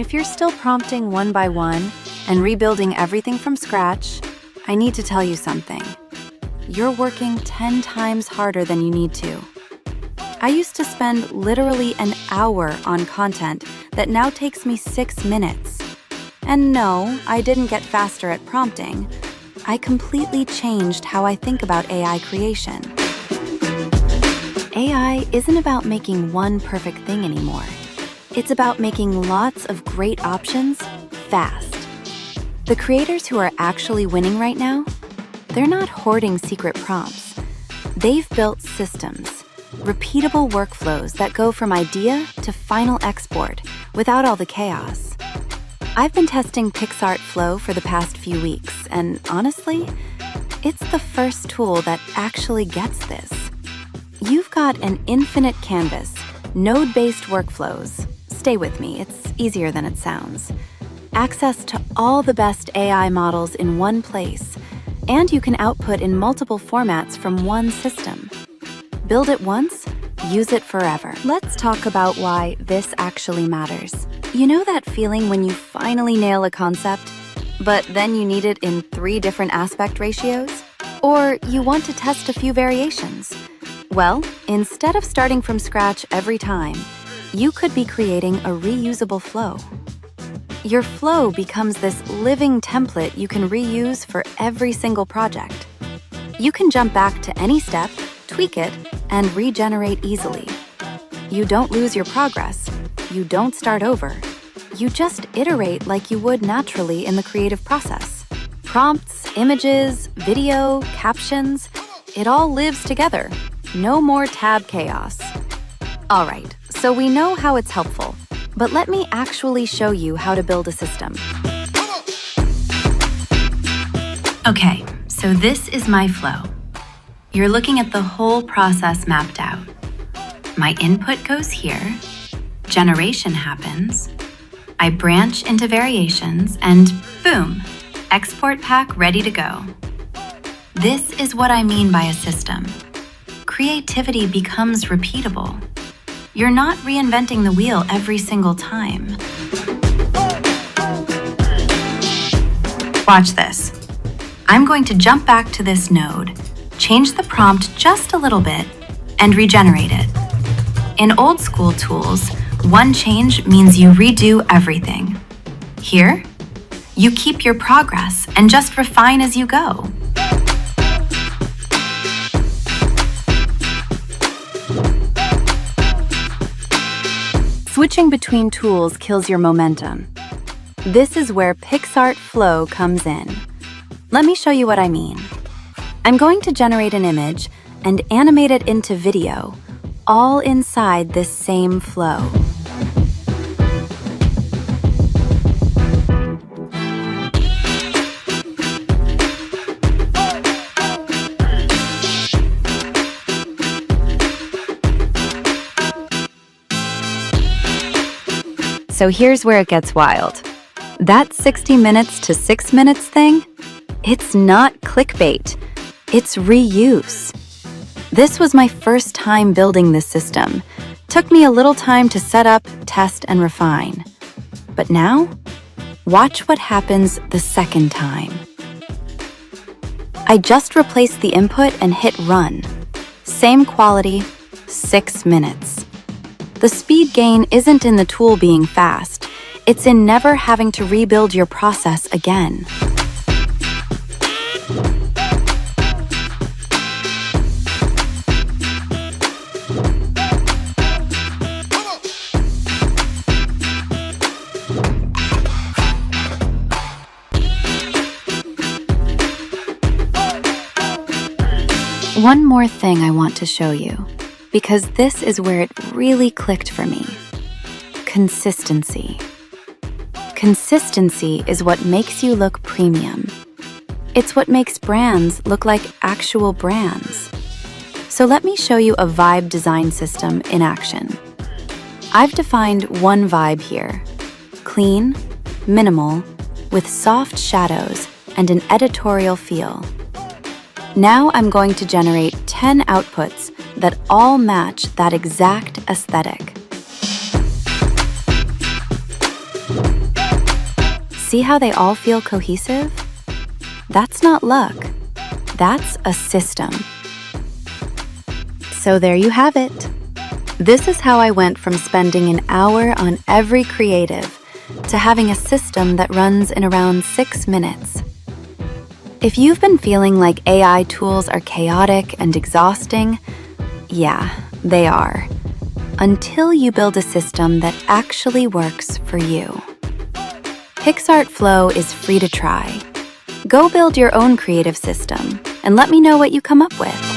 If you're still prompting one by one and rebuilding everything from scratch, I need to tell you something. You're working 10 times harder than you need to. I used to spend literally an hour on content that now takes me 6 minutes. And no, I didn't get faster at prompting. I completely changed how I think about AI creation. AI isn't about making one perfect thing anymore. It's about making lots of great options fast. The creators who are actually winning right now, they're not hoarding secret prompts. They've built systems, repeatable workflows that go from idea to final export without all the chaos. I've been testing PicsArt Flow for the past few weeks, and honestly, it's the first tool that actually gets this. You've got an infinite canvas, node-based workflows. Stay with me, it's easier than it sounds. Access to all the best AI models in one place, and you can output in multiple formats from one system. Build it once, use it forever. Let's talk about why this actually matters. You know that feeling when you finally nail a concept, but then you need it in 3 different aspect ratios? Or you want to test a few variations? Well, instead of starting from scratch every time, you could be creating a reusable flow. Your flow becomes this living template you can reuse for every single project. You can jump back to any step, tweak it, and regenerate easily. You don't lose your progress. You don't start over. You just iterate like you would naturally in the creative process. Prompts, images, video, captions, it all lives together. No more tab chaos. All right, so we know how it's helpful, but let me actually show you how to build a system. Okay, so this is my flow. You're looking at the whole process mapped out. My input goes here, generation happens, I branch into variations, and boom, export pack ready to go. This is what I mean by a system. Creativity becomes repeatable. You're not reinventing the wheel every single time. Watch this. I'm going to jump back to this node, change the prompt just a little bit, and regenerate it. In old school tools, one change means you redo everything. Here, you keep your progress and just refine as you go. Switching between tools kills your momentum. This is where PicsArt Flow comes in. Let me show you what I mean. I'm going to generate an image and animate it into video, all inside this same flow. So here's where it gets wild. That 60 minutes to 6 minutes thing, it's not clickbait, it's reuse. This was my first time building this system. Took me a little time to set up, test, and refine. But now, watch what happens the second time. I just replaced the input and hit run. Same quality, 6 minutes. The speed gain isn't in the tool being fast, it's in never having to rebuild your process again. One more thing I want to show you, because this is where it really clicked for me. Consistency. Consistency is what makes you look premium. It's what makes brands look like actual brands. So let me show you a vibe design system in action. I've defined one vibe here. Clean, minimal, with soft shadows and an editorial feel. Now I'm going to generate 10 outputs that all match that exact aesthetic. See how they all feel cohesive? That's not luck. That's a system. So there you have it. This is how I went from spending an hour on every creative to having a system that runs in around 6 minutes. If you've been feeling like AI tools are chaotic and exhausting, yeah, they are. Until you build a system that actually works for you. PicsArt Flow is free to try. Go build your own creative system and let me know what you come up with.